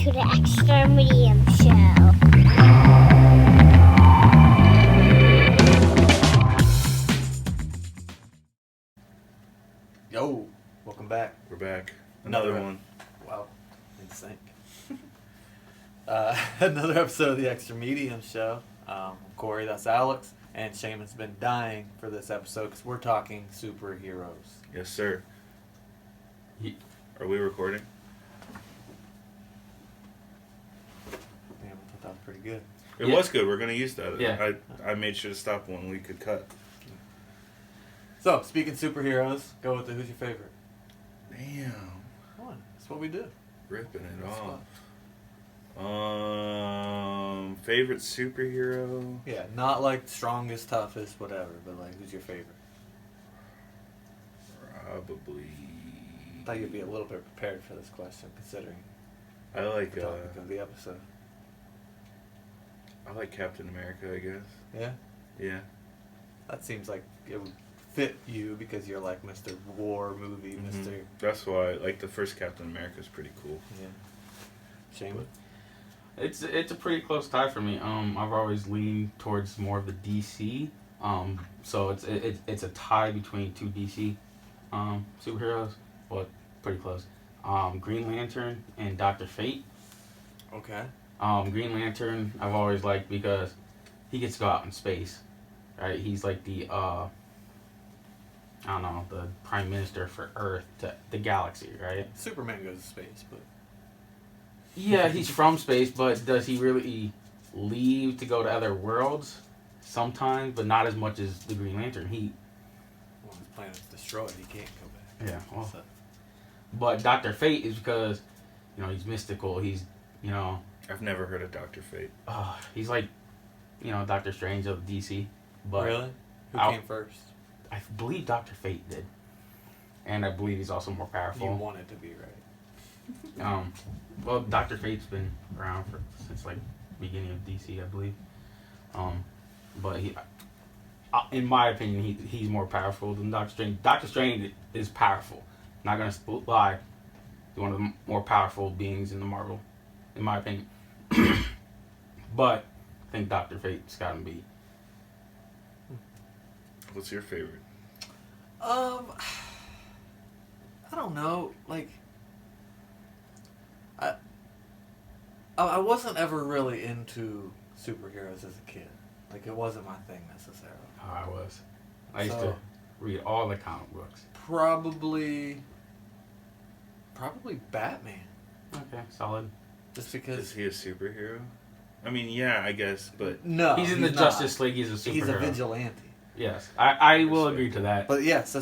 to the Extra Medium Show. Yo, welcome back. We're back. Another one. Wow, in sync. Another episode of the Extra Medium Show. I'm Corey, that's Alex, and Shaman's been dying for this episode because we're talking superheroes. Yes, sir. Are we recording? Damn, I thought that was pretty good. It was good. We're going to use that. Yeah. I made sure to stop when we could cut. So, speaking superheroes, go with who's your favorite? Damn. Come on, that's what we do. Ripping it That's off. Favorite superhero? Yeah, not like strongest, toughest, whatever, but like who's your favorite? Probably. I thought you'd be a little bit prepared for this question, considering I like the topic of the episode. I like Captain America, I guess. Yeah? Yeah. That seems like it would fit you because you're like Mr. War movie, Mr. That's why like the first Captain America is pretty cool. Yeah. Shame. It's a pretty close tie for me. I've always leaned towards more of the DC. So it's a tie between two DC superheroes, but pretty close. Green Lantern and Dr. Fate. Okay. Green Lantern I've always liked because he gets to go out in space, right? He's like the the prime minister for Earth to the galaxy, right? Superman goes to space, but Yeah, he's from space, but does he really leave to go to other worlds? Sometimes, but not as much as the Green Lantern. when his planet's destroyed, he can't go back. Yeah, well, So, but Dr. Fate is because, he's mystical. He's, I've never heard of Dr. Fate. he's like, Doctor Strange of DC. But really? Who I'll- came first? I believe Dr. Fate did. And I believe he's also more You powerful. want it to be right. Well, Dr. Fate's been around since like beginning of DC, I believe. But he, in my opinion, he's more powerful than Doctor Strange. Doctor Strange is powerful. Not gonna lie, he's one of the more powerful beings in the Marvel, in my opinion. But I think Dr. Fate's gotta be. What's your favorite? I don't know. Like, I wasn't ever really into superheroes as a kid. Like, it wasn't my thing necessarily. Oh, I was. I used So- to read all the comic books. Probably Batman. Okay, solid. Just Is because. he a superhero? I mean, yeah, I guess, but No, He's in the not. Justice League. He's a superhero. He's a vigilante. Yes, I will agree to that. But yeah, so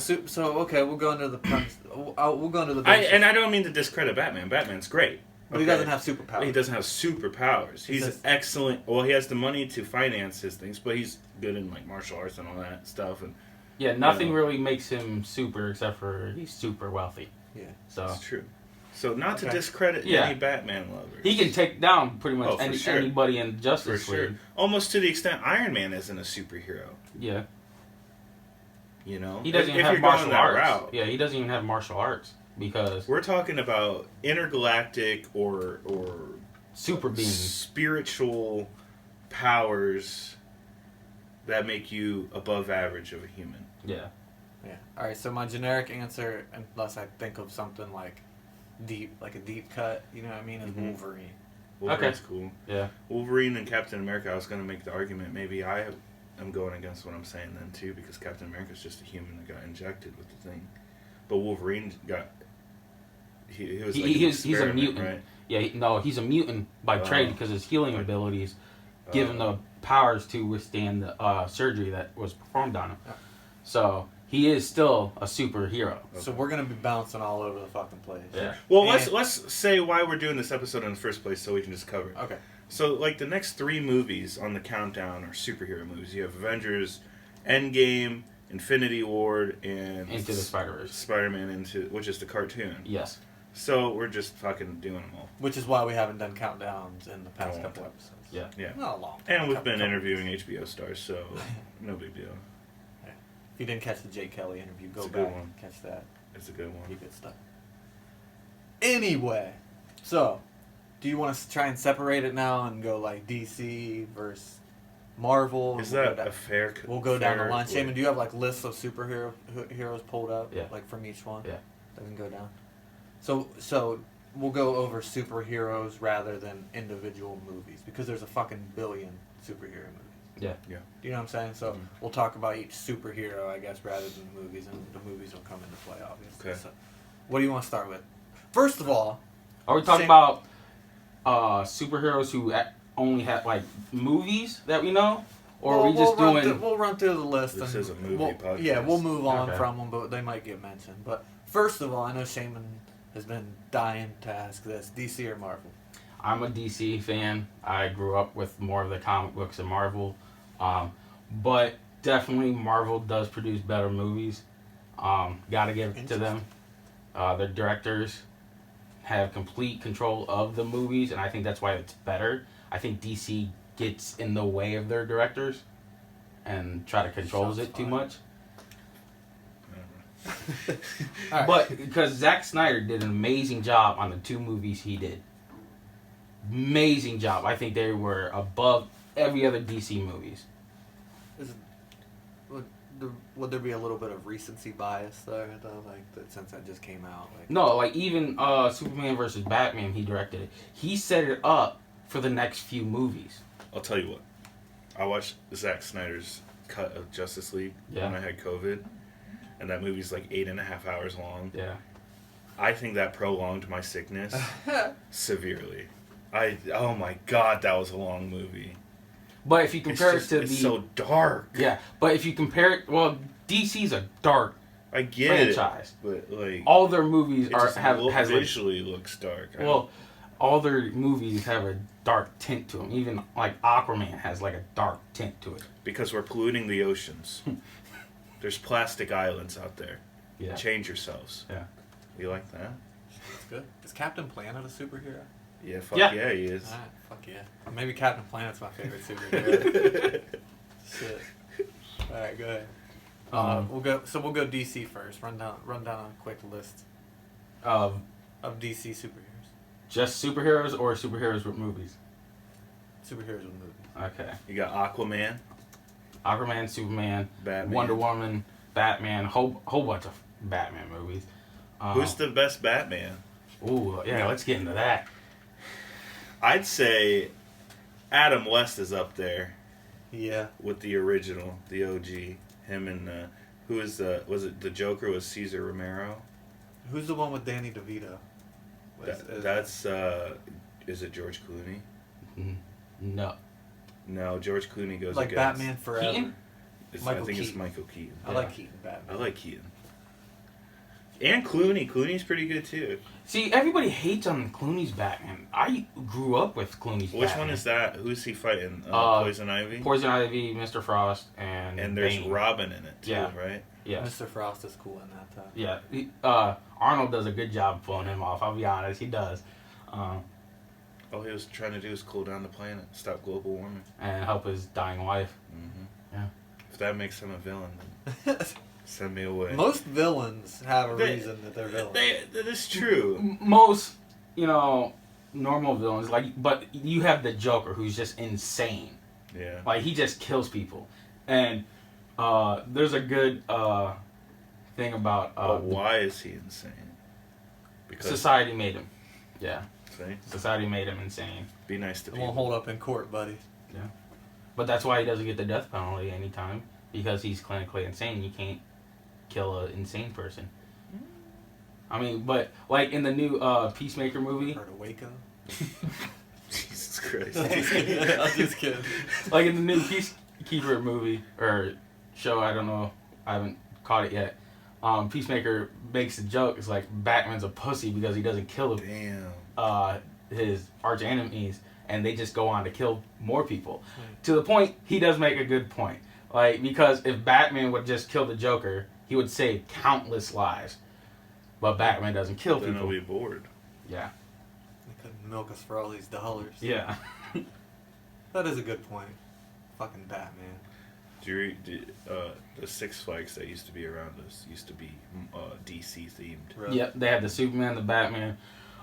okay, we'll go into the premise. We'll go into the. I don't mean to discredit Batman. Batman's great. But he doesn't have superpowers. He doesn't have superpowers. He's He's excellent. Well, he has the money to finance his things, but he's good in like martial arts and all that stuff. And Yeah, nothing really makes him super except for he's super wealthy. Yeah. So that's true. So not to Okay. discredit Yeah. any Batman lovers. he can take down pretty much Oh, for sure. anybody in for Justice sure. League. Almost to the extent Iron Man isn't a superhero. Yeah. You know, He doesn't If even have you're going martial that arts. route. Yeah, he doesn't even have martial arts because We're talking about intergalactic or super beings. spiritual powers that make you above average of a human. Yeah. Yeah. All right. So my generic answer, unless I think of something like deep, like a deep cut, you know what I mean, is Mhm. Wolverine. Wolverine's cool. Yeah. Wolverine and Captain America, I was going to make the argument maybe I am going against what I'm saying then too, because Captain America's just a human that got injected with the thing. But Wolverine got... He was like an he's a experiment, mutant. right? Yeah, he's a mutant by trade because his healing abilities give him the powers to withstand the surgery that was performed on him. Yeah. So he is still a superhero. So we're gonna be bouncing all over the fucking place. Yeah. Well, And- let's say why we're doing this episode in the first place so we can just cover it. Okay. So, like, the next 3 movies on the countdown are superhero movies. You have Avengers, Endgame, Infinity War, and... Into the Spider-Verse. Spider-Man which is the cartoon. Yes. So, we're just fucking doing them all. Which is why we haven't done countdowns in the past Oh, couple okay. episodes. Yeah. Yeah. Not a long. And we've couple- been couple- interviewing HBO stars, so no big deal. If you didn't catch the Jay Kelly interview, go It's a good back one. and catch that. It's a good one. Pretty good stuff. Anyway, so do you want to try and separate it now and go like DC versus Marvel? Is We'll go that down- a fair? We'll go down the fair line. way? Shaman, do you have like lists of heroes pulled up? Yeah. Like from each one? Yeah. That we can go down. So we'll go over superheroes rather than individual movies because there's a fucking billion superhero movies. Yeah. Yeah. Do you know what I'm saying? So we'll talk about each superhero, I guess, rather than the movies, and the movies will come into play, obviously. Okay. So, what do you want to start with? First of all, Are we talking about superheroes who only have like movies that we know, or are we just doing? We'll run through the list. This and is a movie podcast. Yeah, we'll move on Okay. from them, but they might get mentioned. But first of all, I know Shaman has been dying to ask this: DC or Marvel? I'm a DC fan. I grew up with more of the comic books and Marvel, but definitely Marvel does produce better movies. Gotta give it to them. Their directors have complete control of the movies, and I think that's why it's better. I think DC gets in the way of their directors and try to controls Shots it too fired. much. All right. But because Zack Snyder did an amazing job on the 2 movies he did. Amazing job. I think they were above every other DC movies. Would there be a little bit of recency bias there, though, like since that just came out? Like, No, like even Superman versus Batman, he directed it. He set it up for the next few movies. I'll tell you what. I watched Zack Snyder's cut of Justice League Yeah. when I had COVID, and that movie's like 8.5 hours long. Yeah. I think that prolonged my sickness severely. Oh my god, that was a long movie. But if you compare it to it's the so dark. yeah, but if you compare it, well, DC's a dark I get franchise. it, but like All their movies it are just has like, visually looks dark. well, all their movies have a dark tint to them. Even like Aquaman has like a dark tint to it. because we're polluting the oceans. There's plastic islands out there. Yeah. Change yourselves. Yeah. You like that? that's good. Is Captain Planet a superhero? Yeah, fuck Yeah. yeah, he is. Alright, fuck yeah. Maybe Captain Planet's my favorite superhero. Shit. Alright, go ahead. We'll go DC first. Run down a quick list Of of DC superheroes. just superheroes or superheroes with movies. Superheroes with movies. Okay. You got Aquaman, Aquaman, Superman, Batman. Wonder Woman, Batman, whole bunch of Batman movies. Who's the best Batman? Ooh, yeah, let's get into that. I'd say Adam West is up there Yeah. with the original, the OG. Him and who is was it the Joker was Cesar Romero? Who's the one with Danny DeVito? That's is it George Clooney? No. No, George Clooney goes like against Batman Forever. Keaton? I Michael think it's Keaton. Michael Keaton. I like Keaton Batman. I like Keaton. And Clooney. Clooney's pretty good too. See, everybody hates on Clooney's Batman. I grew up with Clooney's Which Batman. one is that? Who's he fighting? Poison Ivy? Poison Ivy, Mr. Frost, and there's Bane. Robin in it too, Yeah. right? Yeah. Mr. Frost is cool in that time. Yeah. Arnold does a good job pulling him off. I'll be honest, he does. All he was trying to do is cool down the planet, stop global warming. And help his dying wife. Mm-hmm. Yeah. If that makes him a villain, then send me away. Most villains have a They- reason that they're villains. That is true. Most, normal villains, but you have the Joker who's just insane. Yeah. Like, he just kills people. And there's a good thing about But why is he insane? Because society made him. Yeah. see, Society made him insane. be nice to It people. won't hold up in court, buddy. But that's why he doesn't get the death penalty anytime. Because he's clinically insane. You can't kill an insane person. I mean, but, like, in the new Peacemaker movie... Heard of Waco? Jesus Christ. I'm just kidding. Like, in the new Peacekeeper movie, or show, I don't know, I haven't caught it yet. Peacemaker makes a joke. It's like, Batman's a pussy because he doesn't kill Damn. his arch enemies, and they just go on to kill more people. To the point, he does make a good point. Like, because if Batman would just kill the Joker, he would save countless lives. But Batman doesn't kill Then people. I'll be bored. Yeah. They couldn't milk us for all these dollars. Yeah. That is a good point. Fucking Batman. Do you read the Six Flags that used to be around us used to be DC themed? Really? Yep, they had the Superman, the Batman.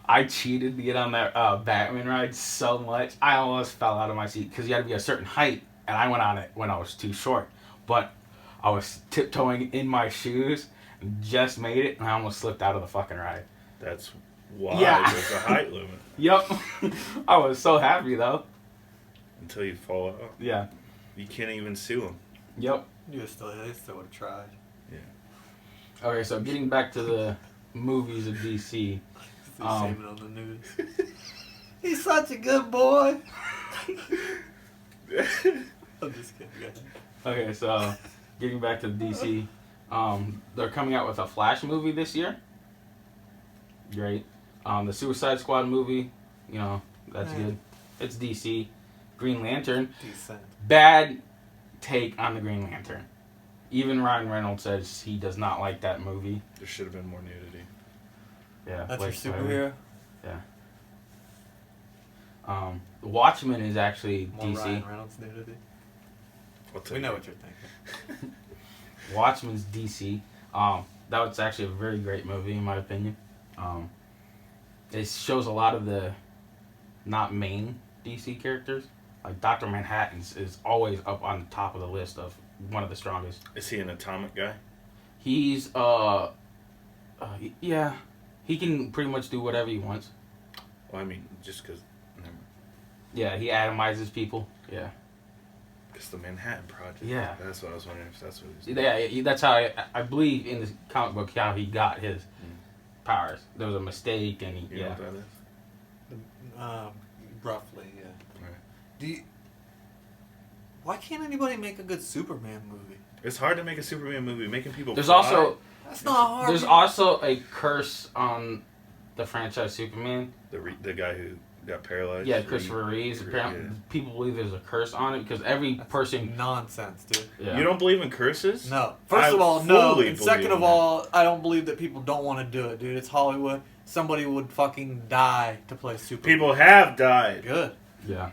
I cheated to get on that Batman ride so much. I almost fell out of my seat because you had to be a certain height, and I went on it when I was too short. But I was tiptoeing in my shoes, just made it, and I almost slipped out of the fucking ride. That's why Yeah. there's a height limit. Yep. I was so happy, though. Until you fall out. Yeah. You can't even sue them. Yep. They still would have tried. Yeah. Okay, so getting back to the movies of DC. Saving on the news. He's such a good boy. I'm just kidding. Go ahead. Okay, so getting back to DC, they're coming out with a Flash movie this year. Great. The Suicide Squad movie, you know, that's good. It's DC. Green Lantern. Decent. Bad take on the Green Lantern. Even Ryan Reynolds says he does not like that movie. There should have been more nudity. Yeah, That's like, your superhero? Yeah. Watchman is actually More DC. Ryan Reynolds nudity? We know what you're thinking. Watchman's DC. That was actually a very great movie in my opinion. It shows a lot of the not main DC characters. Like Dr. Manhattan is always up on the top of the list of one of the strongest. Is he an atomic guy? He's yeah, he can pretty much do whatever he wants. Well, I mean, just because. Yeah, he atomizes people. Yeah. Because the Manhattan Project. Yeah. That's what I was wondering if that's what he was. Yeah, that's how I believe in the comic book how he got his powers. There was a mistake, and You know what that is? Roughly, yeah. Right. Why can't anybody make a good Superman movie? It's hard to make a Superman movie. Making people There's fly. also That's not hard. there's also a curse on the franchise Superman. The guy who got paralyzed. Yeah, Christopher Reeves. Apparently, people believe there's a curse on it because every person. Nonsense, dude. Yeah. You don't believe in curses? No. First of all, no. fully And believe second in of that. all, I don't believe that people don't want to do it, dude. It's Hollywood. Somebody would fucking die to play Superman. People have died. Good. Yeah.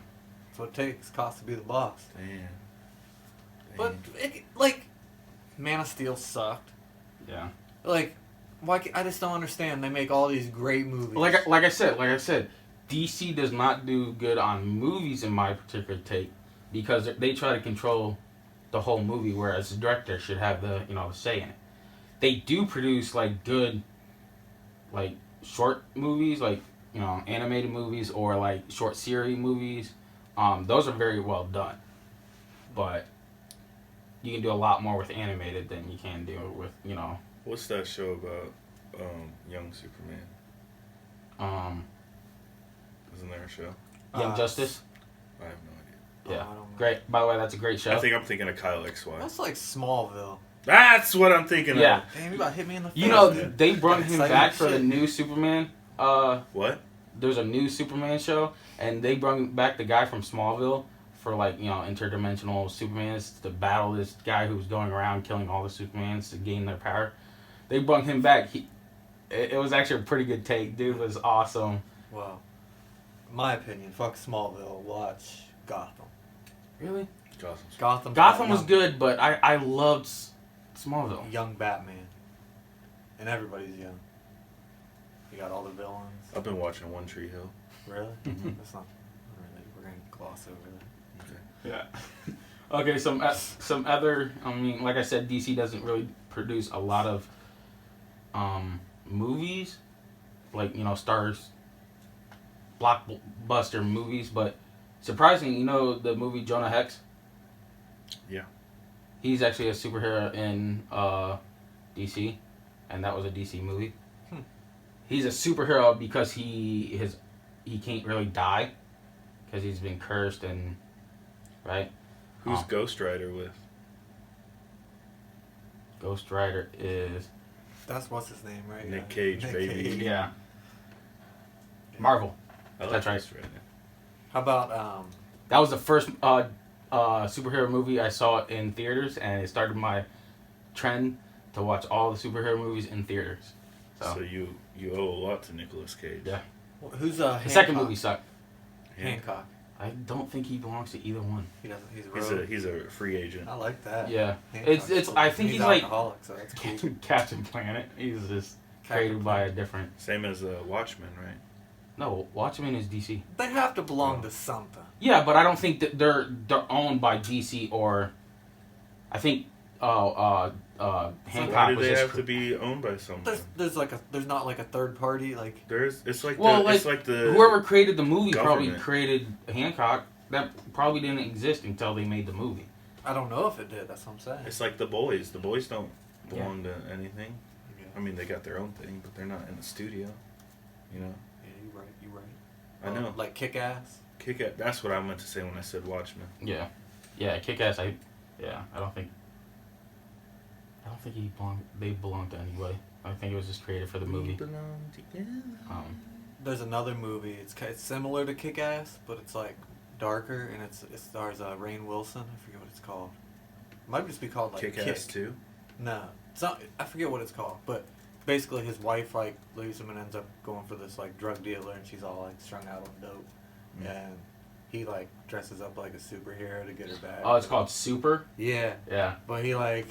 That's what it takes. Cost to be the boss. Damn. But, like, Man of Steel sucked. Yeah. Like, I just don't understand. They make all these great movies. Like I said, DC does not do good on movies in my particular take because they try to control the whole movie, whereas the director should have the say in it. They do produce like good, like short movies, like animated movies or like short series movies. Those are very well done, but you can do a lot more with animated than you can do with What's that show about young Superman? Isn't there a show? Young Justice. I have no idea. Yeah, I don't know. great. By the way, that's a great show. I think I'm thinking of Kyle XY. That's like Smallville. That's what I'm thinking Yeah. of. Damn, you about hit me in the face. They brought him Exciting back for the shit. new Superman. What? There's a new Superman show, and they brought back the guy from Smallville for interdimensional Supermans to battle this guy who was going around killing all the Supermans to gain their power. They brought him back. It was actually a pretty good take. Dude was awesome. Well, my opinion, fuck Smallville. Watch Gotham. Really? Gotham. Was good, but I loved Smallville. Young Batman. And everybody's young. You got all the villains. I've been watching One Tree Hill. Really? That's not really. We're going to gloss over that. Okay. Yeah. Okay, some other. I mean, like I said, DC doesn't really produce a lot of movies, like stars blockbuster movies. But surprisingly, the movie Jonah Hex. Yeah. He's actually a superhero in DC, and that was a DC movie. He's a superhero because he can't really die because he's been cursed and right. Who's Ghost Rider with? Ghost Rider is That's what's his name, right? Nick Cage, baby. Cage. yeah. Marvel. I like That's right. Ghost Rider. How about That was the first superhero movie I saw in theaters, and it started my trend to watch all the superhero movies in theaters. So you owe a lot to Nicolas Cage. Yeah. who's The second movie sucked. Hancock. I don't think he belongs to either one. He doesn't. He's a rogue. He's a free agent. I like that. Yeah. Hancock's It's cool. I think he's like alcoholic, so that's cool. Captain Planet. He's just created by a different. Same as Watchman, right? No, Watchmen is DC. They have to belong to something. Yeah, but I don't think that they're owned by DC or. I think Hancock Why do was they just have to be owned by someone? There's not like a third party like. It's like it's like the whoever created the movie probably government. created Hancock. That probably didn't exist until they made the movie. I don't know if it did. That's what I'm saying. It's like the boys. The boys don't belong to anything. Yeah. I mean, they got their own thing, but they're not in the studio. You know. Yeah, you're right. You're right. I know. Like Kick-Ass. Kick-Ass. That's what I meant to say when I said Watchmen. Yeah, Kick-Ass. I don't think they belong to anybody. I think it was just created for the movie. We belong together. There's another movie. It's similar to Kick-Ass, but it's like darker, and it stars Rainn Wilson. I forget what it's called. It might just be called like Kick-Ass Kick. 2? No, it's not. I forget what it's called, but basically his wife like leaves him and ends up going for this like drug dealer, and she's all like strung out on dope, and he like dresses up like a superhero to get her back. Oh, it's called Super. Yeah, Yeah. but he like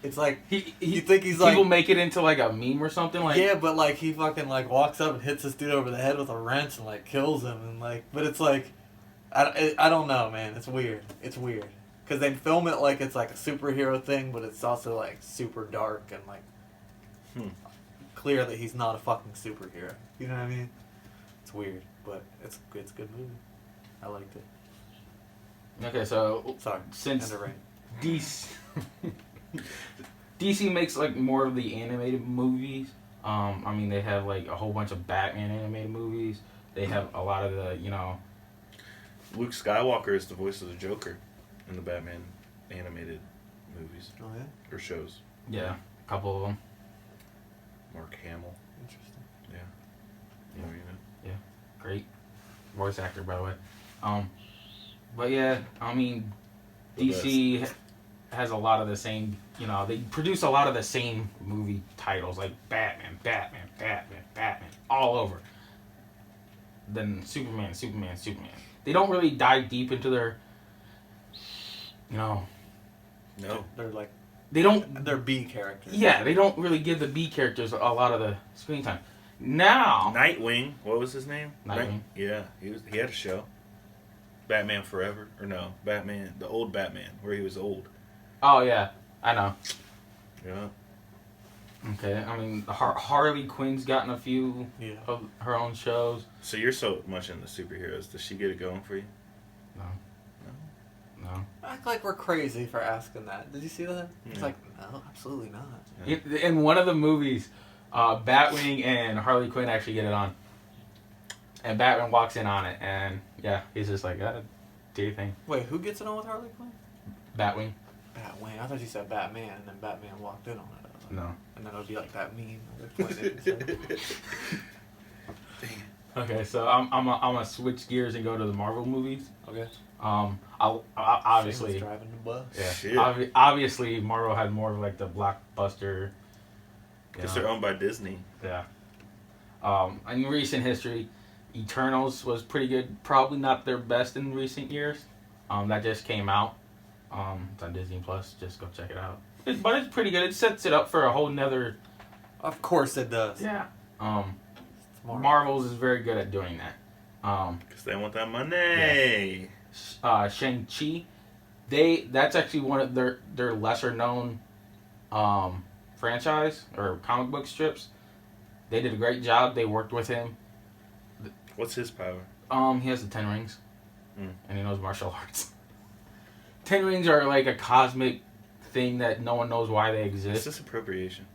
it's like You think he's people like make it into like a meme or something like. yeah, but like he fucking like walks up and hits this dude over the head with a wrench and like kills him and like, but it's like I don't know, man. It's weird. It's weird because they film it like it's like a superhero thing, but it's also like super dark and like clear that he's not a fucking superhero. You know what I mean? It's weird, but it's a good movie. I liked it. Okay, so Sorry, since underrated. DC makes like more of the animated movies. I mean, they have like a whole bunch of Batman animated movies. They have a lot of the, Luke Skywalker is the voice of the Joker in the Batman animated movies Oh yeah, or shows. yeah, a couple of them. Mark Hamill. interesting. Yeah. Yeah. You know. Great voice actor, by the way. But yeah, I mean, The DC has a lot of the same, they produce a lot of the same movie titles, like Batman, all over. Then Superman. They don't really dive deep into their, No. They're like they don't, they're B characters. yeah, they don't really give the B characters a lot of the screen time. Now, Nightwing. What was his name? Nightwing. Yeah, he had a show. Batman Forever, or no, Batman, the old Batman, where he was old. oh yeah, I know. Yeah. Okay, I mean, Harley Quinn's gotten a few Yeah. of her own shows. So you're so much into superheroes. Does she get it going for you? No. Act like we're crazy for asking that. Did you see that? It's Yeah. like, no, absolutely not. Yeah. In one of the movies, Batwing and Harley Quinn actually get it on. And Batman walks in on it, and yeah, he's just like, do your thing. Wait, who gets it on with Harley Quinn? Batwing? Batwing. I thought you said Batman, and then Batman walked in on it. No. And then it would be like that meme. Where they pointed and said- Okay, so I'm gonna switch gears and go to the Marvel movies. Okay. I'll obviously, Shaman's driving the bus. yeah, Shit. obviously Marvel had more of like the blockbuster. Because they're owned by Disney. Yeah. In recent history, Eternals was pretty good. Probably not their best in recent years. That just came out. It's on Disney Plus. Just go check it out. But it's pretty good. It sets it up for a whole nother. Of course it does. Yeah. It's Marvel. Marvel's is very good at doing that. Because they want that money. Shang-Chi, that's actually one of their lesser known franchise or comic book strips. They did a great job. They worked with him. What's his power? He has the 10 rings, Mm. and he knows martial arts. 10 rings are like a cosmic thing that no one knows why they It's exist. just appropriation.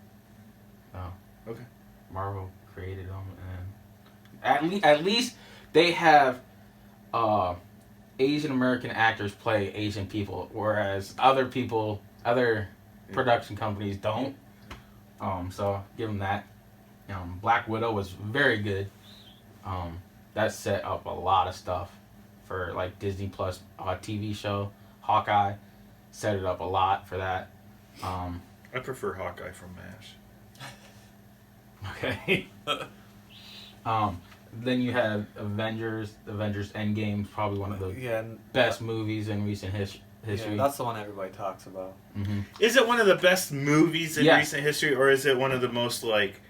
Oh, Okay. Marvel created them, and at least they have Asian American actors play Asian people, whereas other production companies don't. So give them that. Black Widow was very good. That set up a lot of stuff for like Disney Plus TV show. Hawkeye set it up a lot for that. I prefer Hawkeye from MASH. Okay. Then you have Avengers. Avengers Endgame, probably one of the Yeah, and best movies in recent history. Yeah, that's the one everybody talks about. Mm-hmm. Is it one of the best movies in Yeah. recent history, or is it one of the most, like,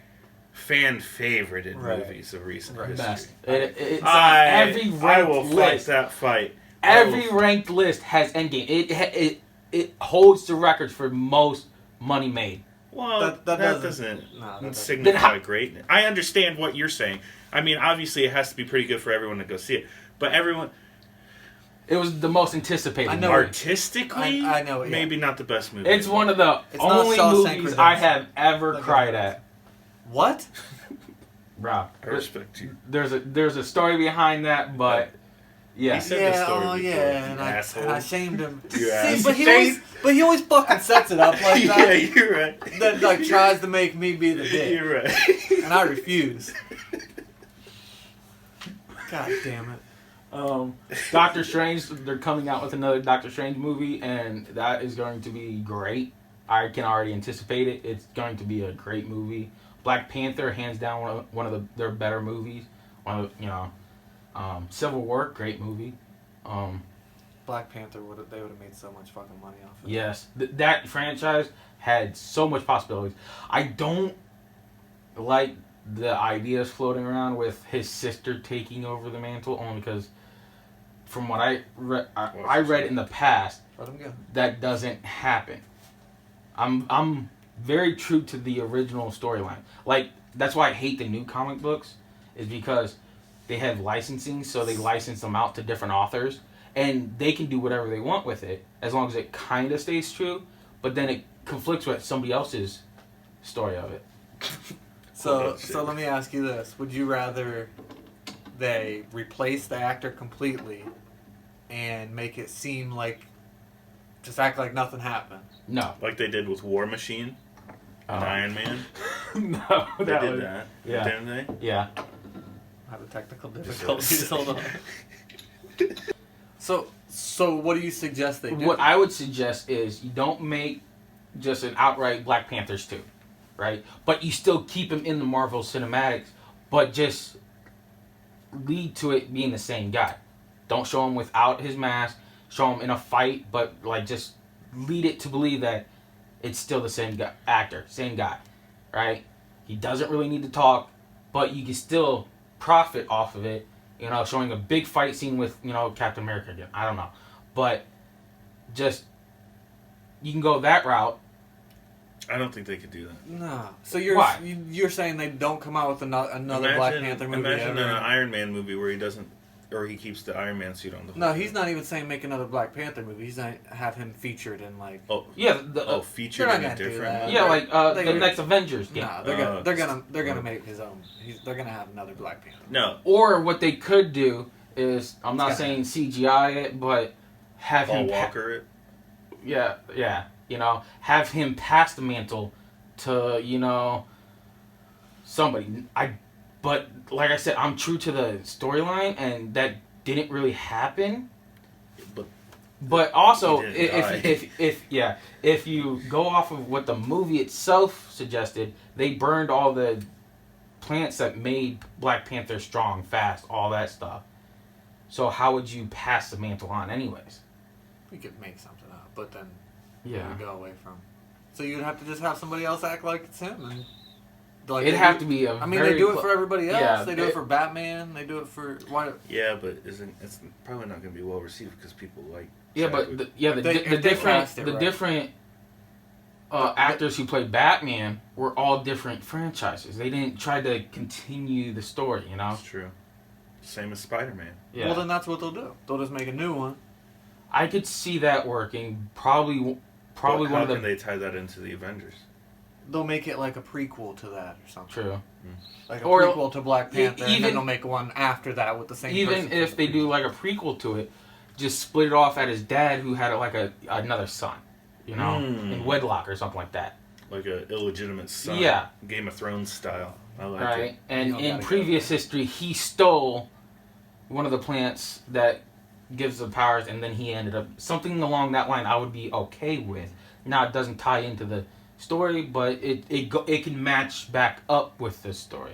fan favorite in Right. movies of recent Right. history. Best. It's on I every ranked will fight list. that fight. Every ranked list has Endgame. It holds the records for most money made. Well, That that doesn't- doesn't no, that doesn't. signify Then how- greatness. I understand what you're saying. I mean, obviously, it has to be pretty good for everyone to go see it. But everyone, It was the most anticipated. I know movie. artistically, I know, yeah. maybe not the best movie. It's one of the It's not only Shawshank movies I Redemption. have ever Like cried a- at. What? Bro, I respect you. there's a story behind that, but yeah. He said the story before, yeah, you and asshole. I shamed him. You See, asshole. but he always fucking sets it up like Yeah, that. you're right. That like tries to make me be the dick, You're right. and I refuse. God damn it! Doctor Strange, they're coming out with another Doctor Strange movie, and that is going to be great. I can already anticipate it. It's going to be a great movie. Black Panther, hands down, one of their better movies. One of Civil War, great movie. Black Panther would have made so much fucking money off of it. Yes, that franchise had so much possibilities. I don't like the ideas floating around with his sister taking over the mantle, only because from what I read in the past, Let him go. that doesn't happen. I'm very true to the original storyline. Like, that's why I hate the new comic books, is because they have licensing, so they license them out to different authors, and they can do whatever they want with it as long as it kind of stays true, but then it conflicts with somebody else's story of it. So let me ask you this: would you rather they replace the actor completely and make it seem like just act like nothing happened? No. Like they did with War Machine and Iron Man. No, They that did was, that, yeah. didn't they? Yeah. I have a technical difficulties. Hold on. So what do you suggest they do? What I would suggest is you don't make just an outright Black Panthers 2, right? But you still keep him in the Marvel Cinematics, but just lead to it being the same guy. Don't show him without his mask. Show him in a fight, but like just lead it to believe that it's still the same guy, actor, same guy, right? He doesn't really need to talk, but you can still profit off of it. You know, showing a big fight scene with, Captain America again. I don't know. But just, you can go that route. I don't think they could do that. No. So you're Why? you're saying they don't come out with another Black Panther movie Imagine ever? an Iron Man movie where he doesn't, or he keeps the Iron Man suit on the whole No, time. he's not even saying make another Black Panther movie. He's not have him featured in like. Oh, Yeah, featured they're in not a gonna do different that. movie? yeah, like They- the next Avengers game. Nah, they're gonna make his own. They're gonna have another Black Panther. No, Or what they could do is, I'm not Yeah. saying CGI it, but have Paul him. Walker it. Yeah. Have him pass the mantle to, somebody. But like I said, I'm true to the storyline, and that didn't really happen. But also, He didn't die. if you go off of what the movie itself suggested, they burned all the plants that made Black Panther strong, fast, all that stuff. So how would you pass the mantle on, anyways? We could make something up, but then Yeah, we go away from. So you'd have to just have somebody else act like it's him, and like it'd they have do- to be a. I mean, very they do it clo- for everybody else. Yeah, they do it for Batman. They do it for why? Yeah, but it's probably not going to be well received because people like. Yeah, but Chadwick. If they cast it right. different actors who played Batman were all different franchises. They didn't try to continue the story, That's true. Same as Spider-Man. Yeah, Well, then that's what they'll do. They'll just make a new one. I could see that working. Probably But one how of the can they tie that into the Avengers? They'll make it like a prequel to that or something. true. Like a Or- prequel to Black Panther, and even- then they'll make one after that with the same. Even person if from they the do prequel. like a prequel to it, just split it off at his dad who had another son, in wedlock or something like that. Like a illegitimate son. Yeah. Game of Thrones style. I like Right, it. and You in gotta go previous history, he stole one of the plants that gives the powers, and then he ended up something along that line. I would be okay with. Now it doesn't tie into the story, but it can match back up with the story,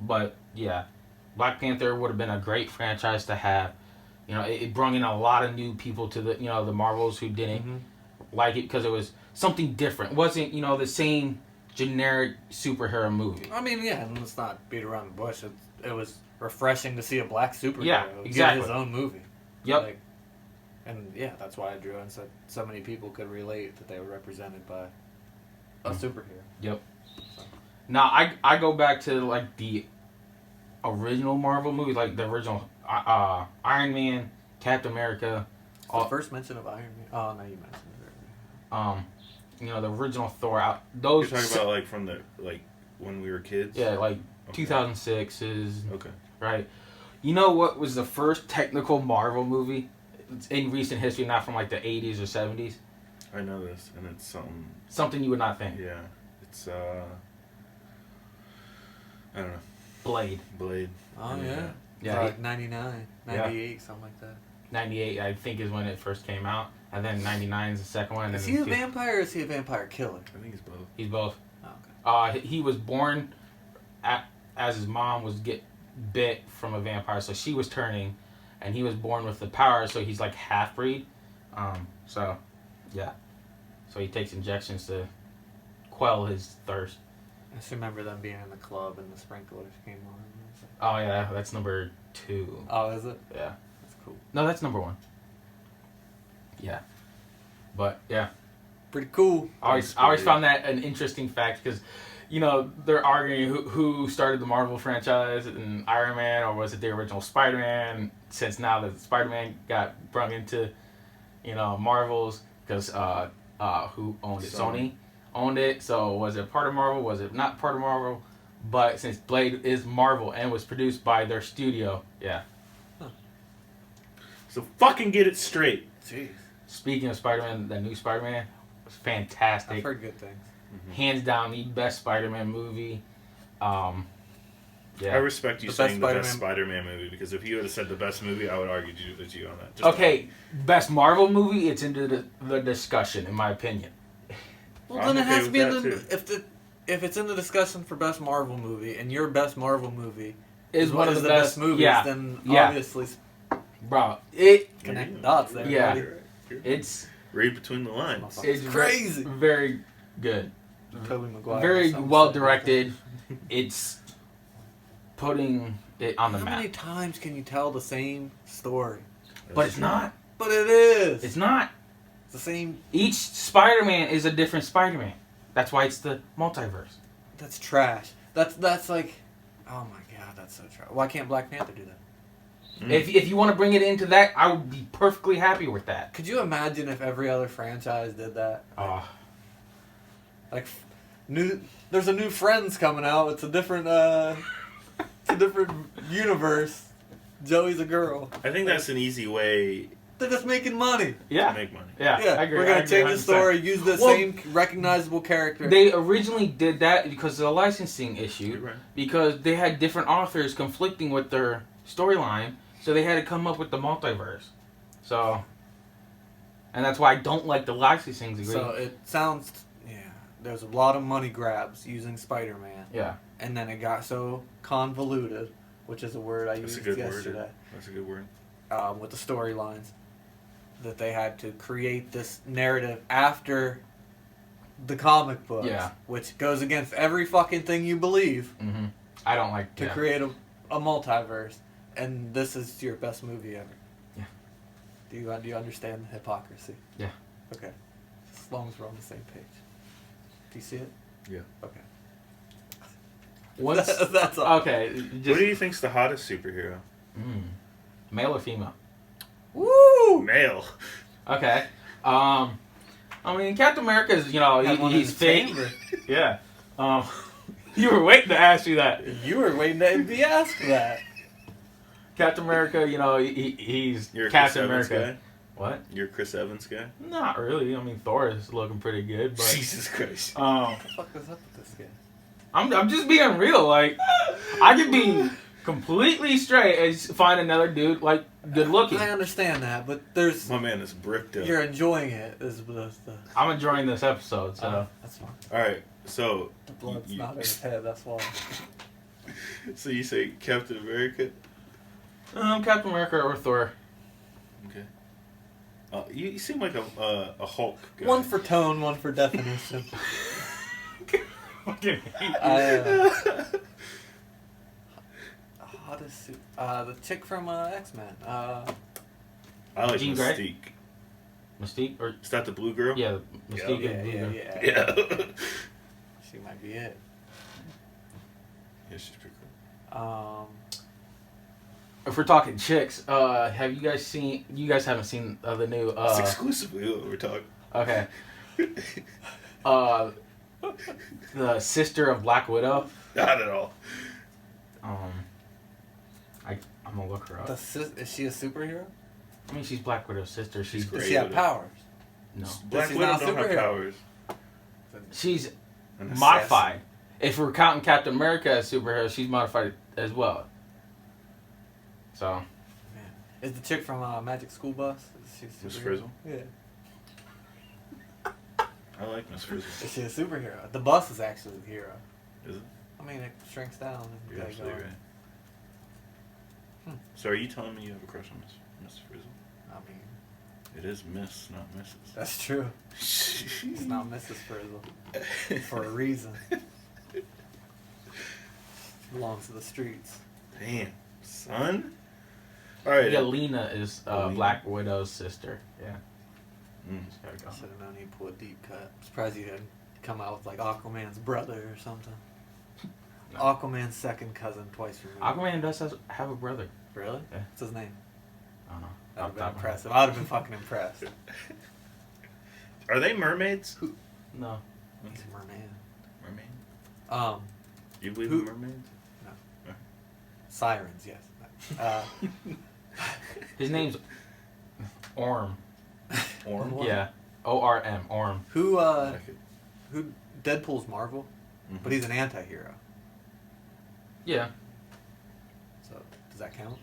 But yeah, Black Panther would have been a great franchise to have. It brought in a lot of new people to the Marvels who didn't Mhm. like it because it was something different. It wasn't the same generic superhero movie. I mean, yeah, and let's not beat around the bush. It was refreshing to see a black superhero Yeah, exactly. get his own movie. Yep. Like, and yeah, that's why I drew it and said so many people could relate that they were represented by a superhero. Yep. So. Now I go back to like the original Marvel movies, like the original Iron Man, Captain America. The first mention of Iron Man. Oh no, you mentioned it earlier. You know, the original Thor. Those You're talking about like from the when we were kids. Yeah, like Okay. 2006 is Okay. right. You know what was the first technical Marvel movie in recent history, not from like the 80s or 70s? I know this, and it's Something you would not think. Yeah, it's I don't know. Blade. Oh yeah. Yeah. Like 99, 98, something like that. 98, I think, is when it first came out, and then 99 is the second one. And Is then he a vampire or is he a vampire killer? I think it's both. He's both. Oh, okay. He was born as his mom was bit from a vampire, so she was turning, and he was born with the power, so he's like half breed. So he takes injections to quell his thirst. I just remember them being in the club and the sprinklers came on. Oh yeah, that's number 2. Oh, is it? Yeah. That's cool. No, that's number 1. Yeah. But yeah. Pretty cool. I always found that an interesting fact because, you know, they're arguing who started the Marvel franchise, and Iron Man, or was it the original Spider-Man? Since now that Spider-Man got brung into, you know, Marvel's, because who owned it? Sony owned it. So was it part of Marvel? Was it not part of Marvel? But since Blade is Marvel and was produced by their studio, yeah. So fucking get it straight. Jeez. Speaking of Spider-Man, the new Spider-Man was fantastic. I've heard good things. Mm-hmm. Hands down, the best Spider-Man movie. Yeah. I respect you The saying best the best Spider-Man movie, because if you would have said the best movie, I would argue with you on that. Just Okay, best Marvel movie, it's into the discussion, in my opinion. Well, I'm then it okay has to be in with the if it's in the discussion for best Marvel movie, and your best Marvel movie Is one of the best movies, yeah, then yeah. obviously Bro, connect the dots there. Yeah. buddy. it's read between the lines. It's crazy. very good. Tobey Maguire. Very something well like that. directed. It's putting it on the How map. many times can you tell the same story? But it's not. But it is. It's not. It's the same. Each Spider-Man is a different Spider-Man. That's why it's the multiverse. That's trash. That's like, oh my god, that's so trash. Why can't Black Panther do that? If you want to bring it into that, I would be perfectly happy with that. Could you imagine if every other franchise did that? Like, there's a new Friends coming out. It's a different universe. Joey's a girl. I think that's an easy way They're just making money. Yeah. to make money. Yeah, I agree. We're I gonna agree change the 100%. story, use the same recognizable character. They originally did that because of the licensing issue, You're right. because they had different authors conflicting with their storyline, so they had to come up with the multiverse. So, and that's why I don't like the licensing agreement. So it sounds, there's a lot of money grabs using Spider-Man. Yeah. And then it got so convoluted, which is a word I That's a used good yesterday. word. That's a good word. With the storylines, that they had to create this narrative after the comic books, which goes against every fucking thing you believe, Mm-hmm. I don't like to create a multiverse, and this is your best movie ever. Yeah. Do you understand the hypocrisy? Yeah. Okay. As long as we're on the same page. Do you see it? Yeah. Okay. Once, That's all. okay. What Just, do you think's the hottest superhero? male or female? Woo! Male. Okay. I mean, Captain America's, Had one in he's the fake. chamber. Yeah. You were waiting to ask you that. You were waiting to be asked that. Captain America, he's You're a Captain Chris Evans America. guy? What? You're a Chris Evans guy? Not really. I mean, Thor is looking pretty good, but Jesus Christ. What the fuck is up with this guy? I'm just being real. Like, I could be completely straight and find another dude like good looking. I understand that, but there's My man is bricked up. you're enjoying it. Is the I'm enjoying this episode, so that's fine. Alright, so... The blood's not in his head. That's why. So you say Captain America? Captain America or Thor. Okay. You seem like a Hulk guy. One for tone, one for definition. fucking hate The chick from X-Men. I like Jean Grey? Mystique. Mystique? Or, Is that the blue girl? yeah, Mystique Yeah, and Blue Girl. Yeah. She might be it. Yeah, she's pretty cool. If we're talking chicks, have you guys seen? You guys haven't seen the new. It's exclusively what we're talking. Okay. The sister of Black Widow. Not at all. I'm gonna look her up. Is she a superhero? I mean, she's Black Widow's sister. She's Does great. she have with it. powers? No, Black She's Widow not a don't have superhero. powers. she's An assassin. modified. If we're counting Captain America as superhero, she's modified as well. So Is the chick from Magic School Bus? Is she a Miss superhero? Frizzle? Yeah. I like Miss Frizzle. Is she a superhero? The bus is actually the hero. Is it? I mean, it shrinks down. And You're they absolutely go. right. Hmm. So are you telling me you have a crush on Miss Frizzle? I mean, It is Miss, not Mrs. that's true. It's not Mrs. Frizzle for a reason. Belongs to the streets. Damn, son. All right. Yelena is Yelena. Black Widow's sister. Yeah. Mm. Just gotta I go. should have known he'd pull a deep cut. I'm surprised he didn't come out with like Aquaman's brother or something. No. Aquaman's second cousin twice removed. Aquaman does have a brother. Really? Yeah. What's his name? I don't know. That would Off have the been top of my head. impressive. I would have been fucking impressed. Are they mermaids? No. He's a merman. Mermaid? Do You believe Who- in mermaids? Sirens, yes. His name's Orm. Orm? What? Yeah. ORM. Orm. Who I like it. who Deadpool's Marvel, Mhm. but he's an anti-hero. Yeah. So does that count?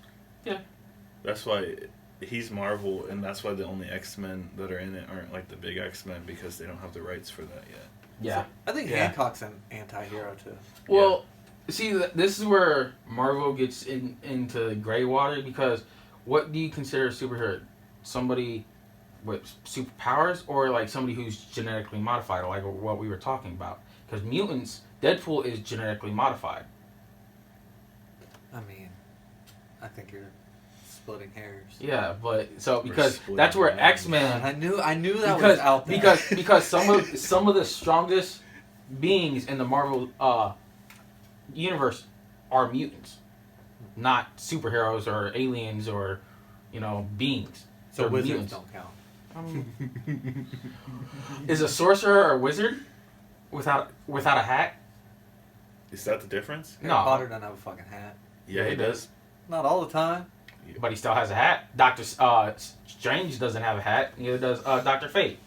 That's why he's Marvel, and that's why the only X-Men that are in it aren't like the big X-Men because they don't have the rights for that yet. Yeah. So, I think Yeah. Hancock's an anti-hero too. Well, see, this is where Marvel gets into gray water because what do you consider a superhero? Somebody with superpowers or like somebody who's genetically modified, like what we were talking about? Because mutants, Deadpool is genetically modified. I mean, I think you're splitting hairs. Yeah, but so because splitting that's where hairs. X-Men. I knew that because was out there. because some of the strongest beings in the Marvel universe are mutants, not superheroes or aliens or beings. so They're wizards mutants. don't count. Is a sorcerer a wizard without a hat? Is that the difference? Harry No. Potter doesn't have a fucking hat. Yeah, he does. Not all the time. But he still has a hat. Doctor Strange doesn't have a hat. Neither does Dr. Fate.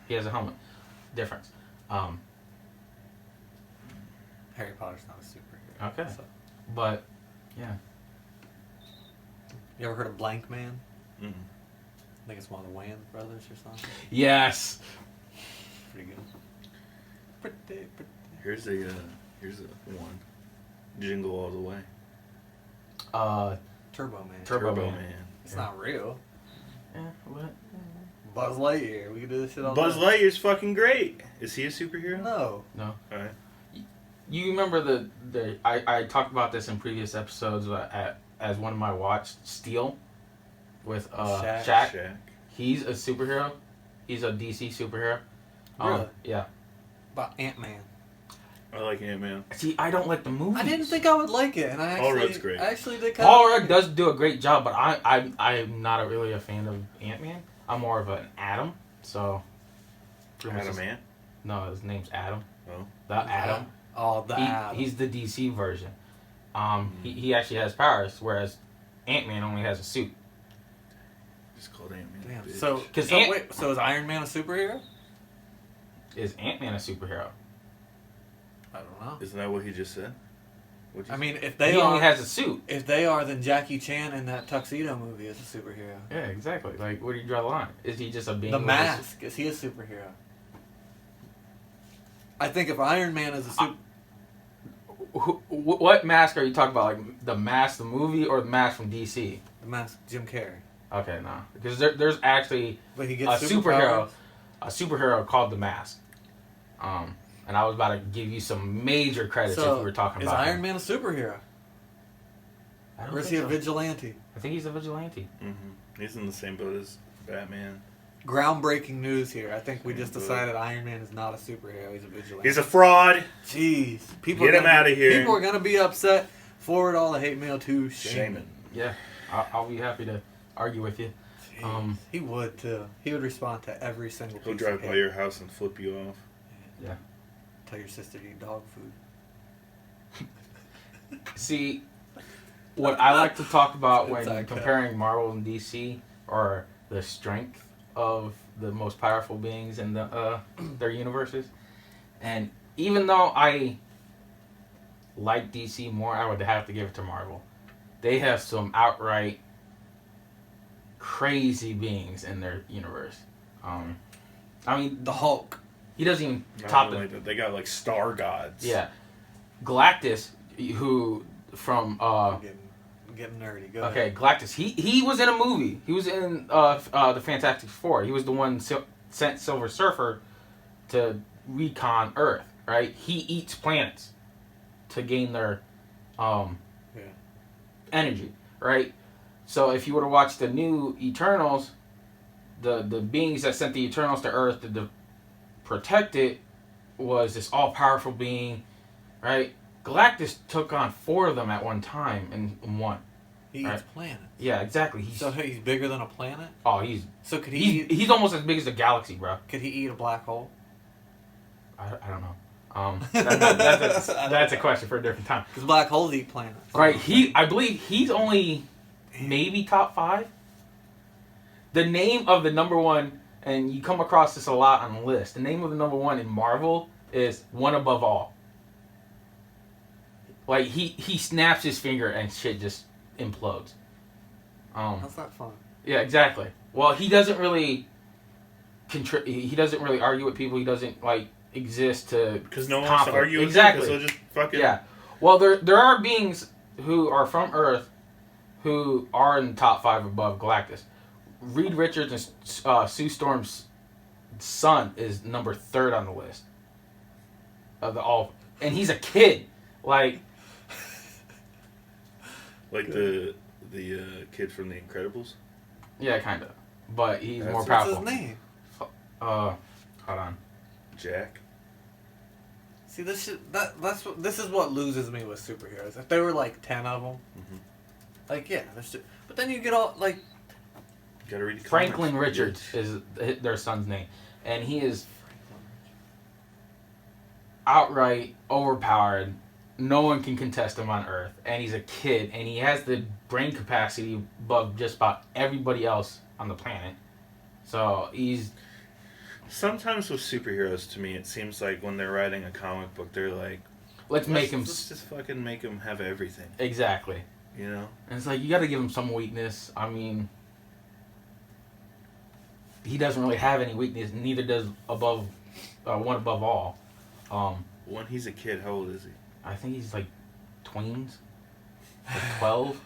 He has a helmet. Difference. Harry Potter's not a superhero. Okay. So. But yeah. You ever heard of Blank Man? Mm. I think it's one of the Wayans brothers or something. Yes. Pretty good. Pretty. Here's a one. Jingle All the Way. Turbo Man. Turbo Man. It's not real. Yeah, but Buzz Lightyear. We can do this shit all Buzz day. Lightyear's fucking great. Is he a superhero? No. no. Alright. You remember I talked about this in previous episodes as one of my watch Steel with Shaq. Shaq. He's a superhero. He's a DC superhero. Really? Yeah. About Ant-Man. I like Ant-Man. See, I don't like the movies. I didn't think I would like it, and I Paul actually, Rudd's great. I actually did. Paul like Rudd it. does do a great job, but I'm not really a fan of Ant-Man. I'm more of an Atom. So. Adam Ant? No, his name's Adam. Oh. The Atom. Oh, the Atom. He's the DC version. He actually has powers, whereas Ant-Man only has a suit. Just called Ant-Man. Damn. bitch. So is Iron Man a superhero? Is Ant-Man a superhero? I don't know. Isn't that what he just said? What'd you I say? mean, if they He are, only has a suit. if they are, then Jackie Chan in that Tuxedo movie is a superhero. Yeah, exactly. Like, where do you draw the line? Is he just a being? The with a Mask, is he a superhero? I think if Iron Man is a super, What mask are you talking about? Like the Mask, the movie, or the Mask from DC? the Mask, Jim Carrey, Okay, no, because there's actually but he gets a superhero, superpowers. a superhero called the Mask. and I was about to give you some major credits if we were talking about Is Iron him. Man a superhero? I don't Or is think he a so. vigilante? I think he's a vigilante. Mm-hmm. He's in the same boat as Batman. Groundbreaking news here. I think we just decided Iron Man is not a superhero. He's a vigilante. He's a fraud. Jeez. Get him out of here. People are going to be upset. Forward all the hate mail to Shaman. Yeah, I'll be happy to argue with you. Jeez. He would, too. He would respond to every single He'll piece drive of by hate. your house and flip you off. Yeah. Tell your sister to eat dog food. See, what I like to talk about when It's okay. comparing Marvel and DC are the strength of the most powerful beings in their universes. And even though I like DC more, I would have to give it to Marvel. They have some outright crazy beings in their universe. I mean, The Hulk. he doesn't even Not top only it. that, they got like star gods. Yeah, Galactus, who from Getting nerdy. Go okay, ahead. Galactus. He was in a movie. He was in the Fantastic Four. He was the one sent Silver Surfer to recon Earth. Right? He eats planets to gain their energy. Right? So if you were to watch the new Eternals, the beings that sent the Eternals to Earth to protect it was this all powerful being. Right? Galactus took on 4 of them at one time and won. He Right. eats planets. Yeah, exactly. So he's bigger than a planet? So could he he's almost as big as the galaxy, bro. could he eat a black hole? I don't know. That's a question for a different time. Because black holes eat planets. Right? I believe he's only maybe top 5. The name of the number one, and you come across this a lot on the list. The name of the number one in Marvel is One Above All. Like he snaps his finger and shit just implodes. That's not fun. Yeah, exactly. Well, he doesn't really he doesn't really argue with people. He doesn't like exist to Because no one wants to argue with exactly. him, so just fucking... Yeah. Well, there are beings who are from Earth who are in the top 5 above Galactus. Reed Richards and Sue Storm's son is number 3rd on the list of the all, and he's a kid. Like the kid from The Incredibles. yeah, kind of, but he's more What's powerful. his name? Hold on. Jack. See, this is what loses me with superheroes. If there were like 10 of them, like yeah, but then you get all like Gotta read the Franklin comics. Richards is their son's name, and he is outright overpowered. No one can contest him on Earth, and he's a kid, and he has the brain capacity above just about everybody else on the planet. So he's... Sometimes with superheroes, to me, it seems like when they're writing a comic book, they're like, Let's make him... Let's just fucking make him have everything. Exactly. You know? And it's like, you gotta give him some weakness. I mean... He doesn't really have any weakness, neither does One Above All. When he's a kid, how old is he? I think he's like tweens, like 12.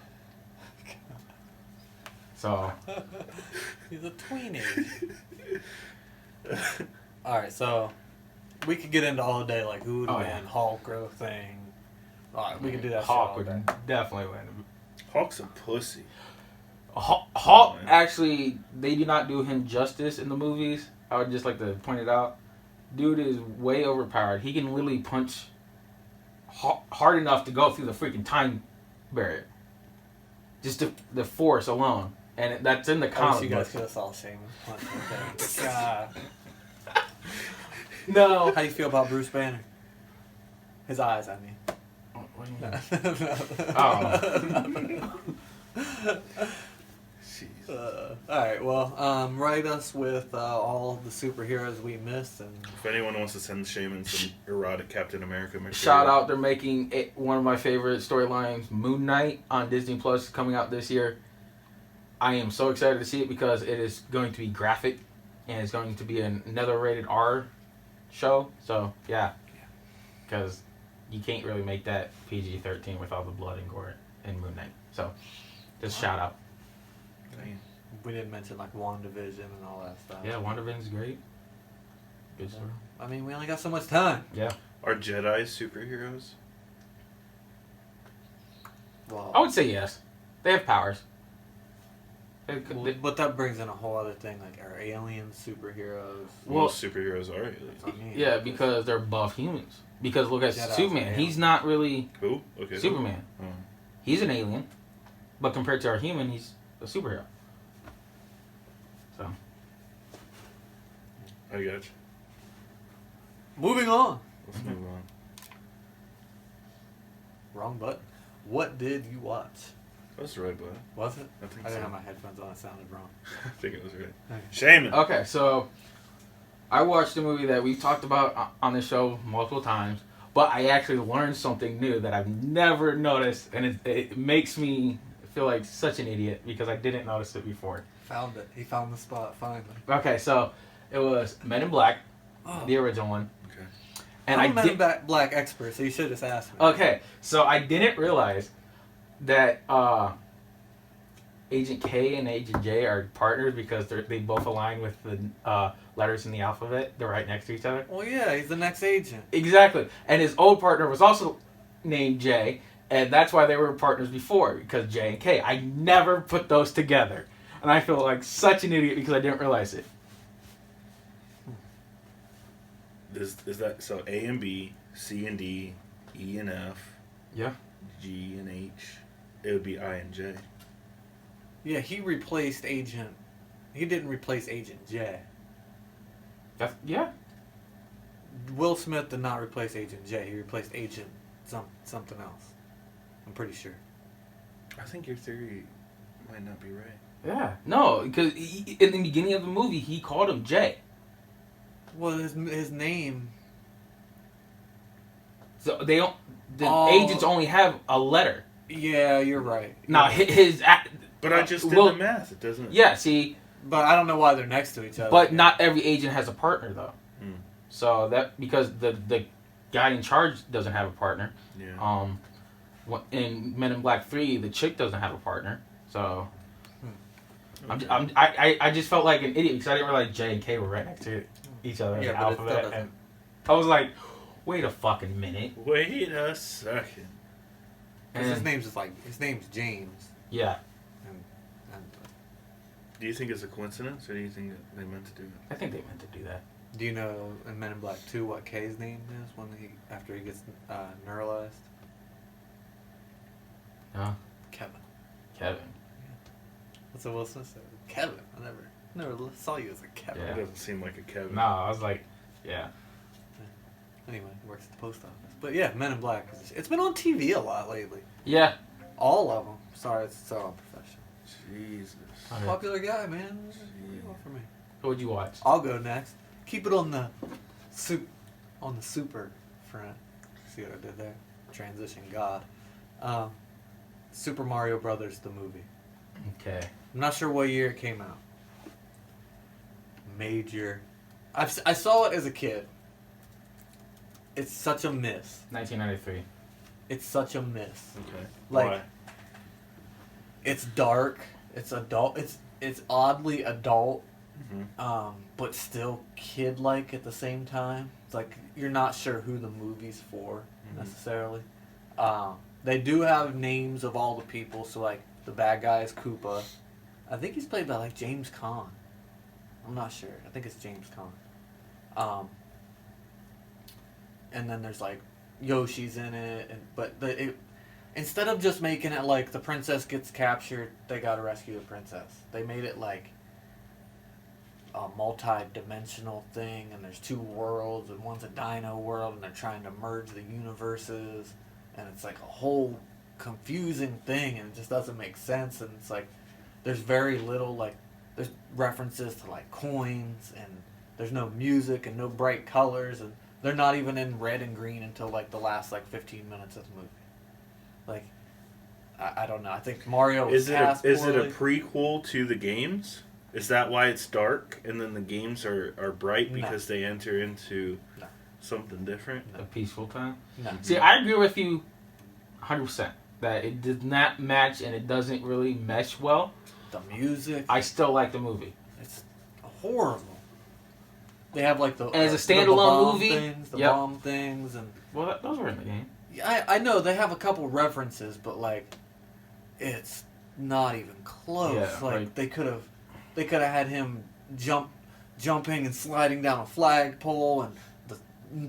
So he's a tweenage. All right, so we could get into all day like who would win, Hulk or thing. All right, we could do that. Hawk shit all would day. definitely win. Hawk's a pussy. Hawk, actually, they do not do him justice in the movies. I would just like to point it out. Dude is way overpowered. He can literally punch hard enough to go through the freaking time barrier. Just the force alone. And that's in the I wish comic you guys book. could have saw Shaman punch right there. God. No. How do you feel about Bruce Banner? His eyes, I mean. What do you mean? Alright, well, write us with all the superheroes we missed. And If anyone wants to send Shaman some erotic Captain America material. Shout out, they're making one of my favorite storylines, Moon Knight, on Disney Plus, coming out this year. I am so excited to see it because it is going to be graphic and it's going to be another rated R show. So, yeah. Because you can't really make that PG-13 with all the blood and gore in Moon Knight. So, just shout out. Dang. we didn't mention like WandaVision and all that stuff. Yeah, WandaVision's great. Good story. I mean, we only got so much time. Yeah. Are Jedi superheroes? Well, I would say yes. They have powers. but that brings in a whole other thing. Like, are aliens superheroes? Well, Most superheroes are aliens. That's what I mean. yeah, because they're buff humans. Because look at Jedi's Superman. an He's alien. not really Who? Okay. Superman. Oh. He's an alien. But compared to our human, he's a superhero. So. I got you. Moving on. Let's move on. Wrong button. What did you watch? That's the right button. Was it? I think I so. didn't have my headphones on. It sounded wrong. I think it was right. Okay. Shaman. Okay, so I watched a movie that we've talked about on the show multiple times, but I actually learned something new that I've never noticed, and it makes me feel like such an idiot because I didn't notice it before. Found it. He found the spot finally. Okay, so it was Men in Black, Oh. the original one. Okay. And I'm a I Men in did. Black expert, so you should have just asked me. Okay, so I didn't realize that Agent K and Agent J are partners because they both align with the letters in the alphabet. They're right next to each other. Well, yeah, he's the next agent. Exactly. And his old partner was also named J, and that's why they were partners before, because J and K. I never put those together. And I feel like such an idiot because I didn't realize it. Is that so? A and B, C and D, E and F. Yeah. G and H. It would be I and J. Yeah, he replaced Agent. He didn't replace Agent J. Yeah. Will Smith did not replace Agent J. He replaced Agent something else. I'm pretty sure. I think your theory might not be right. Yeah. No, because in the beginning of the movie, he called him J. Well, his name. So they don't. The Oh. agents only have a letter. Yeah, you're right. Now his. But I just did well, the math. It doesn't. Yeah. See, But I don't know why they're next to each other. but not every agent has a partner though. Hmm. So that because the guy in charge doesn't have a partner. Yeah. In Men in Black 3, the chick doesn't have a partner. So Okay. I just felt like an idiot because I didn't realize J and K were right next to each other in Yeah, the but it still alphabet. doesn't- And I was like, wait a fucking minute. Wait a second. 'Cause his And- name's just like his name's James. Yeah, And Do you think it's a coincidence, or do you think that they meant to do it? I think they meant to do that. do you know in Men in Black 2 what K's name is when after he gets neuralized? No, Kevin. Kevin. That's what Will Smith said. Kevin. I never saw you as a Kevin. It Yeah. doesn't seem like a Kevin. No, I was like, yeah. Anyway, works at the post office. But yeah, Men in Black. It's been on TV a lot lately. Yeah. All of them. Sorry, it's so unprofessional. Jesus. Okay. Popular guy, man. What do you want from me? What'd you watch? I'll go next. Keep it on the super front. See what I did there? Transition God. Super Mario Brothers the movie. Okay. I'm not sure what year it came out. Major. I saw it as a kid. It's such a miss. 1993. It's such a miss. Okay. Like- Why? It's dark. It's adult. It's oddly adult. Mm-hmm. But still kid-like at the same time. It's like you're not sure who the movie's for necessarily. They do have names of all the people. So like the bad guy is Koopa. I think he's played by like James Caan. I'm not sure. I think it's James Caan. And then there's like Yoshi's in it, but instead of just making it like the princess gets captured, they gotta rescue the princess. They made it like a multi-dimensional thing, and there's two worlds, and one's a dino world, and they're trying to merge the universes, and it's like a whole confusing thing, and it just doesn't make sense, and it's like there's very little, like there's references to like coins, and there's no music and no bright colors, and they're not even in red and green until like the last like 15 minutes of the movie. Like I don't know. I think Mario was cast Is it a poorly. prequel to the games? Is that why it's dark and then the games are bright No. because they enter into No. something different? A peaceful time. No. See, I agree with you 100% that it did not match and it doesn't really mesh well. The music, I still like the movie. it's horrible. They have like the as a the standalone bomb movie. things, the Yep. bomb things, and Well, those were in the game. I know they have a couple references, but like, it's not even close. Yeah, like right. they could have had him jumping and sliding down a flagpole and the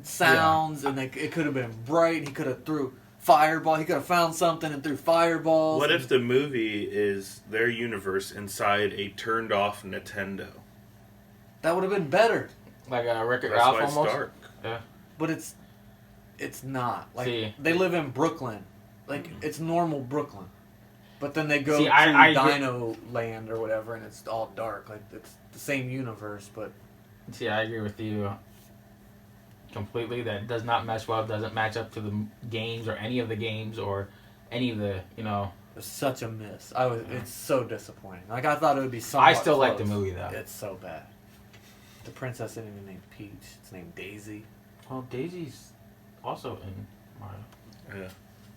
sounds, and it could have been bright. He could have threw fireball. He could have found something and threw fireballs. What if the movie is their universe inside a turned off Nintendo? That would have been better, Like a Wreck-It That's Ralph why it's almost. dark. Yeah. but it's not. Like See. they live in Brooklyn, like it's normal Brooklyn. But then they go See, to I Dino Land or whatever, and it's all dark. Like it's the same universe, but See, I agree with you completely. That does not mesh well. Doesn't match up to the games or any of the games or any of the it's such a miss. It's so disappointing. Like I thought it would be somewhat I still like the close. movie though. It's so bad. The princess isn't even named Peach. It's named Daisy. Well, Daisy's also in Mario. Yeah,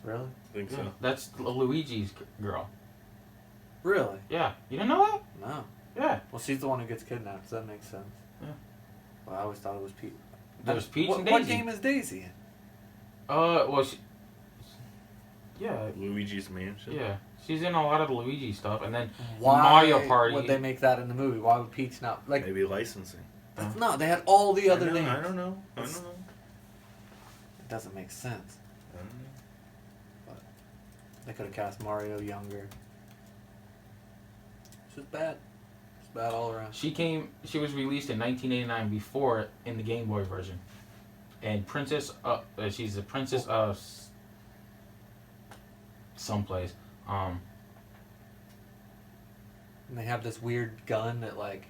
Really? I think Yeah, so. that's Luigi's girl. Really? Yeah, you didn't know that? No. Yeah. Well, she's the one who gets kidnapped, so that makes sense. Yeah. Well, I always thought it was Peach. There's Peach what, and Daisy. What game is Daisy in? Well, yeah, Luigi's Mansion. yeah. She's in a lot of the Luigi stuff, and then Why Mario Party. would they make that in the movie? Why would Peach not? Like, Maybe licensing. that's not. They had all the other names. I don't know. It doesn't make sense. I don't know. They could have cast Mario younger. It's just bad. It's bad all around. She was released in 1989 before in the Game Boy version, and she's a princess of someplace. And they have this weird gun that like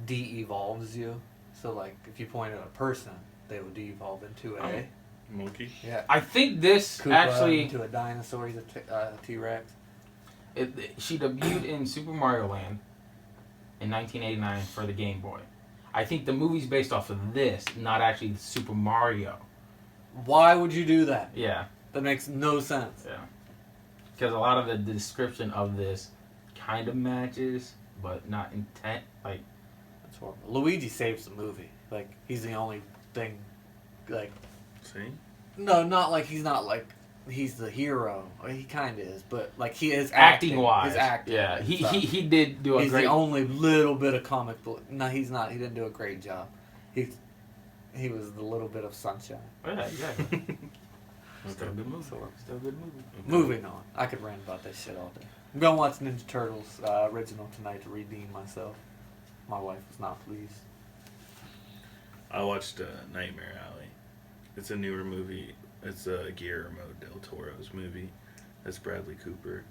de-evolves you. So like if you point at a person, they will de-evolve into a Monkey. yeah. I think this Koopa actually into a dinosaur. He's a T-Rex. she debuted in Super Mario Land in 1989 for the Game Boy. I think the movie's based off of this, not actually Super Mario. Why would you do that? Yeah, That makes no sense. yeah. Because a lot of the description of this kind of matches, but not intent. Like, That's horrible. Luigi saves the movie. Like he's the only thing. Like See? no, not like he's not like he's the hero. He kind of is, but like he is acting wise, His acting. yeah, and he stuff. he did do a He's great. the only little bit of comic book. No, he's not. He didn't do a great job. He was the little bit of sunshine. Yeah, exactly. Still a good movie. Still a good movie. Moving on. I could rant about this shit all day. I'm gonna watch Ninja Turtles original tonight to redeem myself. My wife was not pleased. I watched Nightmare Alley. It's a newer movie. It's Guillermo del Toro's movie. That's Bradley Cooper.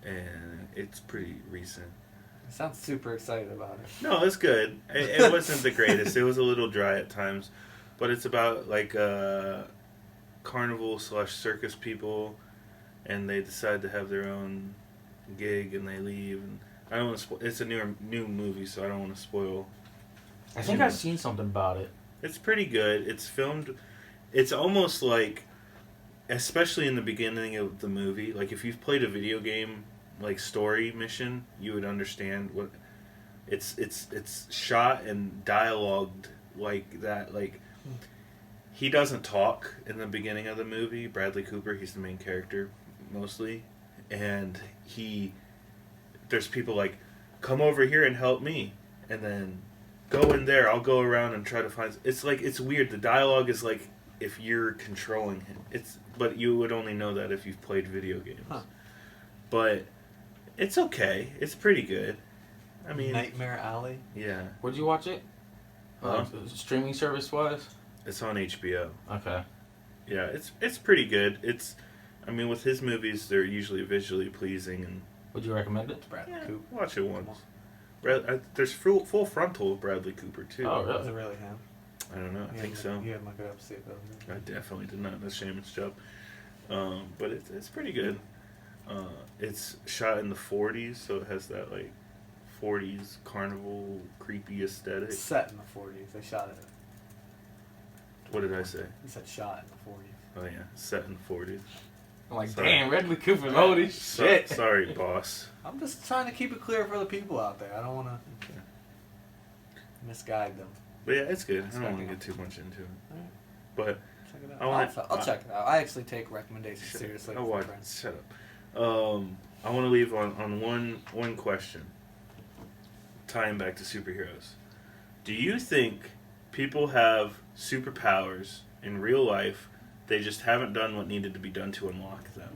And it's pretty recent. I sound super excited about it. No, it's good. It wasn't the greatest. It was a little dry at times. But it's about like carnival/circus people. And they decide to have their own gig and they leave. And I don't want to it's a new movie, so I don't want to spoil. I think I've seen something about it. It's pretty good. It's filmed. It's almost like, especially in the beginning of the movie, like if you've played a video game like story mission, you would understand what it's shot and dialogued like that. Like he doesn't talk in the beginning of the movie. Bradley Cooper, he's the main character mostly, and there's people like, come over here and help me, and then go in there, I'll go around and try to find... It's like, it's weird. The dialogue is like if you're controlling him. But you would only know that if you've played video games. Huh. But it's okay. It's pretty good. I mean... Nightmare Alley? Yeah. Where'd you watch it? Huh? Streaming service was? It's on HBO. Okay. Yeah, it's pretty good. I mean, with his movies, they're usually visually pleasing. And Would you recommend it? Bradley yeah, Cooper. watch it once. There's full frontal of Bradley Cooper, too. Oh, Was really? it really him? I don't know. I think so. You had to look it up to see if that was I him. definitely did not. That's Shaman's job. But it's pretty good. It's shot in the 40s, so it has that like 40s carnival creepy aesthetic. It's set in the 40s. They shot it. What did I say? He said shot in the 40s. Oh yeah, set in the 40s. I'm like, Sorry. damn, Bradley Cooper's old as shit. Sorry, boss. I'm just trying to keep it clear for the people out there. I don't want to misguide them. But yeah, it's good. I Check don't want it to out. get too much into it. Alright. But Check it out. I wanna- I'll check it out. I actually take recommendations seriously. Oh, from what? friends. Shut up. I want to leave on one question. Tying back to superheroes. Do you think people have superpowers in real life? They just haven't done what needed to be done to unlock them.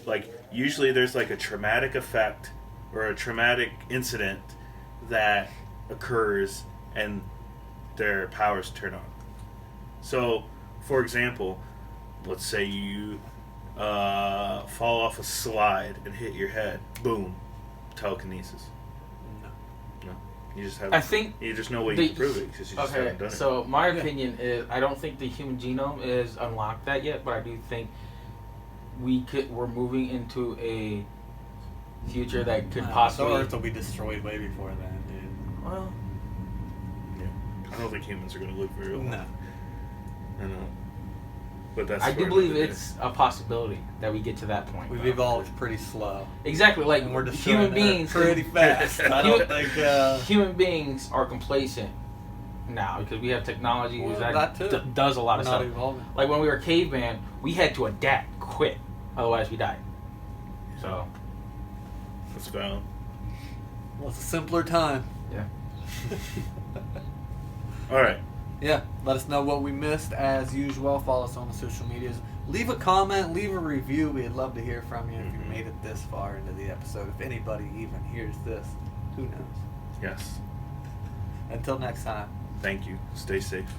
Like, usually there's like a traumatic effect or a traumatic incident that occurs and their powers turn on. So, for example, let's say you fall off a slide and hit your head. Boom. Telekinesis. No. No. You just have. I think There's no way you can prove it because you just haven't done it. So my opinion is, I don't think the human genome is unlocked that yet, but I do think we're moving into a future that could possibly. So Earth will be destroyed way before then, dude. Well, Yeah. I don't think humans are going to live very long. No. I know. But that's. I do for believe another day. it's a possibility that we get to that point. We've evolved pretty slow. Exactly, like And we're human destroying beings. Earth pretty fast. I don't think. Human beings are complacent now because we have technology Well, that that too. does a lot We're of not stuff. evolving. Like when we were caveman, we had to adapt quick, otherwise we died. So That's valid. Well, it's a simpler time. yeah. All right. Yeah, let us know what we missed as usual. Follow us on the social medias. Leave a comment, leave a review. We'd love to hear from you if you made it this far into the episode. If anybody even hears this, who knows? Yes. Until next time. Thank you. Stay safe.